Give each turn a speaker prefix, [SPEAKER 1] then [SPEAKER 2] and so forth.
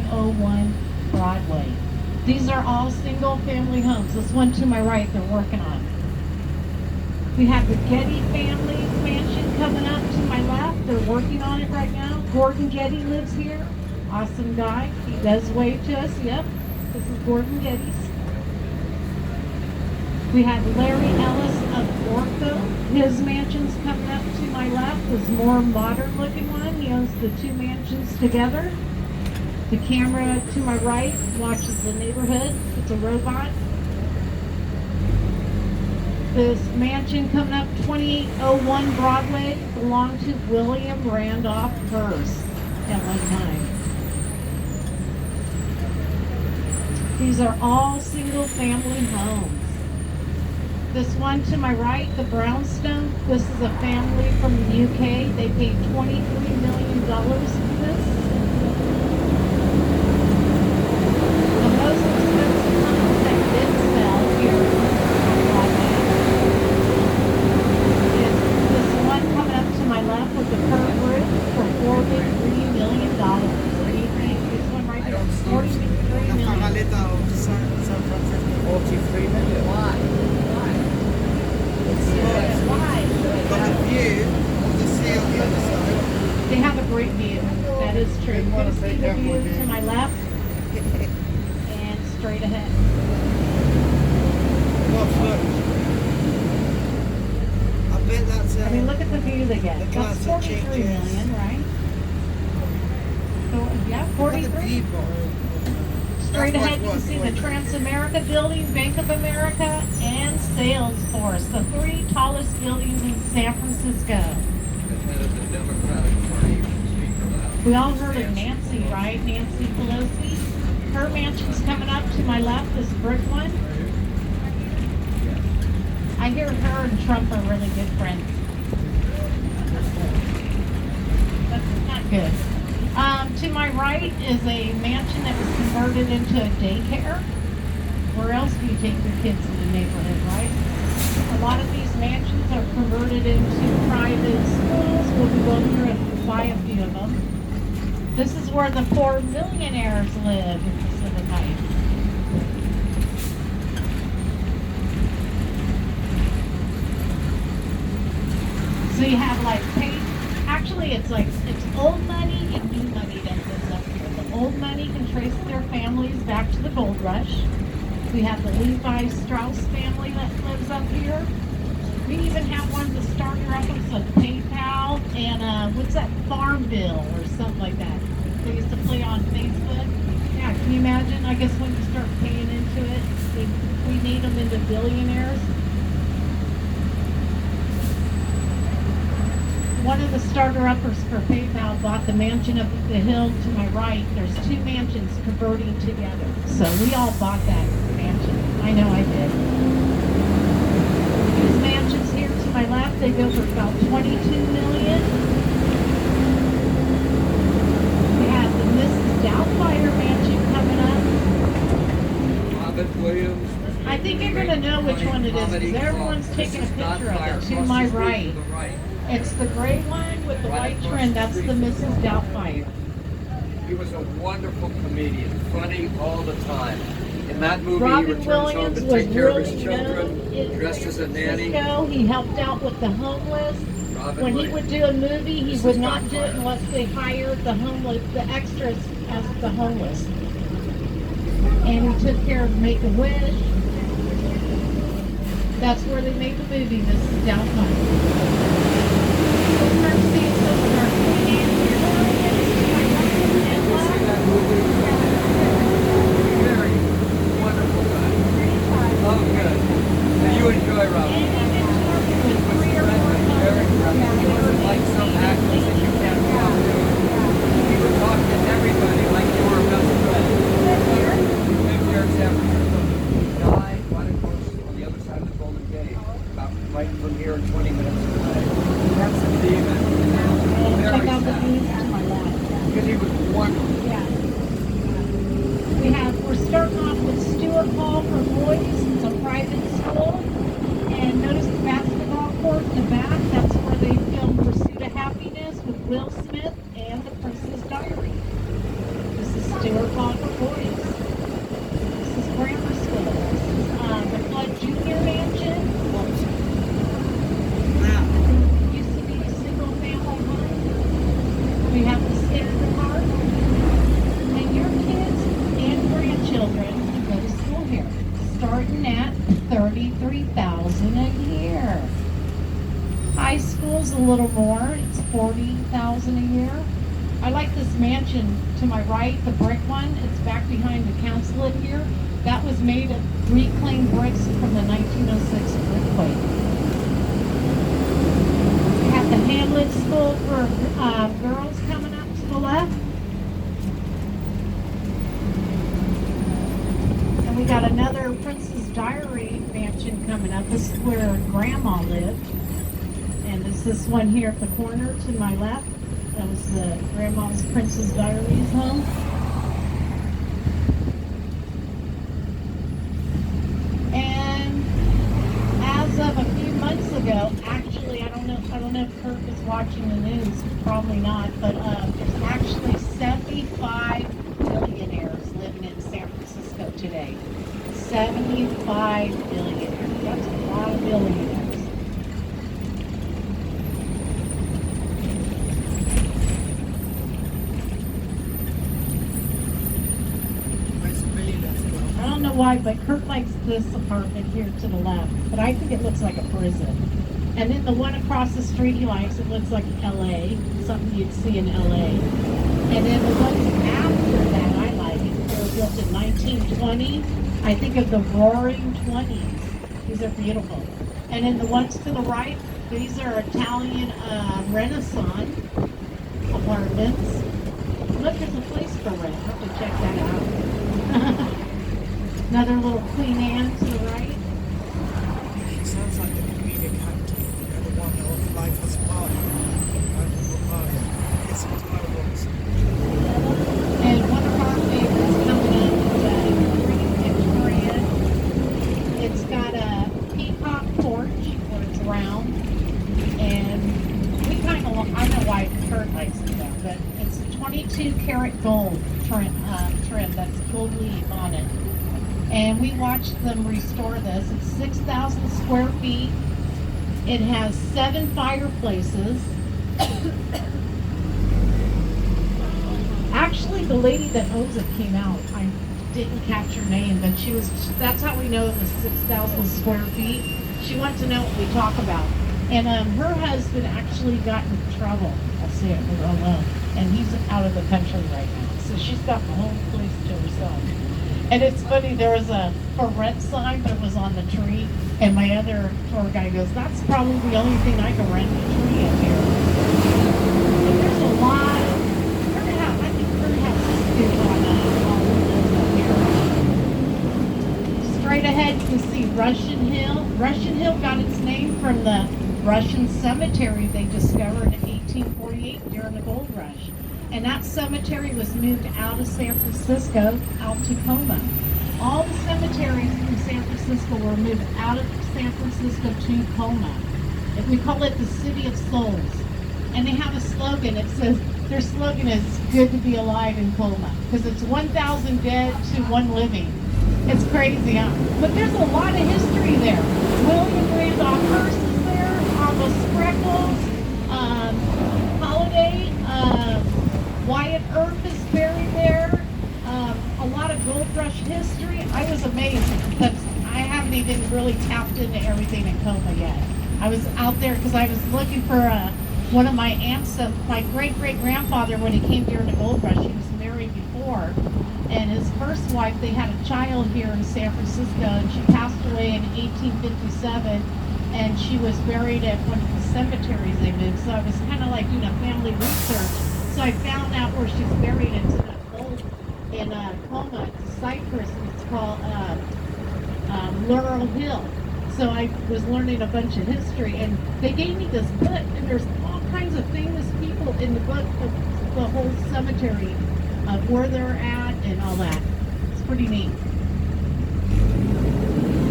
[SPEAKER 1] 2801 Broadway. These are all single-family homes. This one to my right, they're working on. We have the Getty family's mansion coming up to my left. They're working on it right now. Gordon Getty lives here. Awesome guy. He does wave to us. Yep, this is Gordon Getty's. We have Larry Ellis of Orco. His mansion's coming up to my left. This more modern looking one. He owns the two mansions together. The camera to my right watches the neighborhood. It's a robot. This mansion coming up 2801 Broadway belonged to William Randolph Hearst at one time. These are all single family homes. This one to my right, the brownstone, this is a family from the UK. They paid $23 million for this. The most expensive homes that did sell here on Broadway is this one coming up to my left with the curved roof for $43 million. What do you think? This one right here, $43 million.
[SPEAKER 2] 43 million. Why?
[SPEAKER 1] They have a great view. That is true. You can see the view to my left and straight ahead. I mean, look at the view they get. That's 43 million, right? So, yeah, 43. Straight ahead, you can see the Transamerica building, Bank of America, and Salesforce, the three tallest buildings in San Francisco. We all heard of Nancy, right? Nancy Pelosi. Her mansion's coming up to my left, this brick one. I hear her and Trump are really good friends. That's not good. To my right is a mansion that was converted into a daycare. Where else do you take your kids in the neighborhood, right? A lot of these mansions are converted into private schools. We'll be going through and buy a few of them. This is where the poor millionaires live in Pacific Heights. So you have like actually it's old money and new money that lives up here. The old money can trace their families back to the gold rush. We have the Levi Strauss family that lives up here. We even have one that started off with PayPal and what's that, Farm Bill or something like that. They used to play on Facebook. Yeah, can you imagine? I guess when you start paying into it, we made them into billionaires. One of the starter-uppers for PayPal bought the mansion up the hill to my right. There's two mansions converting together. So we all bought that mansion. I know I did. These mansions here to my left, they go for about $22 million. We have the Mrs. Doubtfire mansion coming up.
[SPEAKER 2] Robert Williams.
[SPEAKER 1] I think you're going to know which one it is because everyone's taking a picture of it to my right. It's the gray one with the white trim. That's the Mrs. Doubtfire.
[SPEAKER 2] He was a wonderful comedian, funny all the time. In that movie,
[SPEAKER 1] Robin
[SPEAKER 2] he returns home
[SPEAKER 1] Williams
[SPEAKER 2] to
[SPEAKER 1] was
[SPEAKER 2] take care of his
[SPEAKER 1] really
[SPEAKER 2] children,
[SPEAKER 1] known in
[SPEAKER 2] dressed as a nanny.
[SPEAKER 1] Francisco. He helped out with the homeless.
[SPEAKER 2] Robin
[SPEAKER 1] When he
[SPEAKER 2] Williams.
[SPEAKER 1] would do a movie, he
[SPEAKER 2] Mrs.
[SPEAKER 1] would not do it
[SPEAKER 2] Doubtfire.
[SPEAKER 1] unless they hired the extras as the homeless. And he took care of Make-A-Wish. That's where they made the movie, Mrs. Doubtfire.
[SPEAKER 2] Very wonderful guy. Oh, good. So you enjoy Robin. Very friendly. He wasn't like some actors that you can't talk to. He would talk to everybody like you were a best friend. He lived here in San Francisco. He died right across on the other side of the Golden Gate, about right from here in 20 minutes away. That's Stephen. Very sad. Because he was wonderful.
[SPEAKER 1] We're starting off with Stewart Hall for boys. It's a private school. And notice the basketball court in the back. That's where they filmed Pursuit of Happiness with Will Smith and The Princess Diary. This is Stewart Burbank Boys. This is grammar school. This is the Flood Junior Mansion. Used to be a single family home. We have the Standard Park. And your kids and grandchildren can go to school here, starting at $33,000 a year. High school's a little more. It's $40,000 a year. I like this mansion to my right, the brick one. It's back behind the consulate here. That was made of reclaimed bricks from the 1906 earthquake. We have the Hamlet School for girls coming up to the left. And we got another Princess Diary mansion coming up. This is where Grandma lived. And it's this one here at the corner to my left. That was the Grandma's Princess Diaries home. And as of a few months ago, actually, I don't know if Kurt is watching the news, probably not, but there's actually 75 billionaires living in San Francisco today. 75 billionaires. That's a lot of billionaires. I don't know why, but Kurt likes this apartment here to the left, but I think it looks like a prison. And then the one across the street he likes, it looks like LA, something you'd see in LA. And then the ones after that I like, they were built in 1920. I think of the Roaring Twenties. These are beautiful. And then the ones to the right, these are Italian Renaissance apartments. Look, there's a place for rent. I'll have to check that out. Another little Queen Anne to the right.
[SPEAKER 3] It sounds like the comedic actor, the one of Life as a Party. It's incredible.
[SPEAKER 1] And one of our favorites coming up is Victoria. It's got a peacock porch where it's round. And we kind of, I know why Kurt likes it though, but it's 22 karat gold trim that's gold leaf on it. And we watched them restore this. It's 6,000 square feet. It has 7 fireplaces. Actually, the lady that owns it came out. I didn't catch her name, but that's how we know it was 6,000 square feet. She wanted to know what we talk about. And her husband actually got in trouble. I'll say it alone. And he's out of the country right now. So she's got the whole place to herself. And it's funny, there was a for rent sign, but it was on the tree. And my other tour guide goes, that's probably the only thing I can rent, a tree in here. And there's a lot. I think her house is big on all of here. Straight ahead, you can see Russian Hill. Russian Hill got its name from the Russian cemetery they discovered in 1848 during the gold rush. And that cemetery was moved out of San Francisco, out to Como. All the cemeteries in San Francisco were moved out of San Francisco to Como. And we call it the City of Souls. And they have a slogan. It says, their slogan is, good to be alive in Como. Because it's 1,000 dead to 1 living. It's crazy, huh? But there's a lot of history there. William Randolph Hearst is there, Alma Spreckles, Holiday, Wyatt Earp is buried there. A lot of gold rush history. I was amazed because I haven't even really tapped into everything in Como yet. I was out there because I was looking for one of my aunts, my great-great-grandfather, when he came during the gold rush. He was married before. And his first wife, they had a child here in San Francisco, and she passed away in 1857, and she was buried at one of the cemeteries they moved. So I was kind of like doing a family research. So I found out where she's buried. It's in a gold in Como. It's a cypress, and it's called Laurel Hill. So I was learning a bunch of history, and they gave me this book, and there's all kinds of famous people in the book of the whole cemetery, of where they're at and all that. It's pretty neat.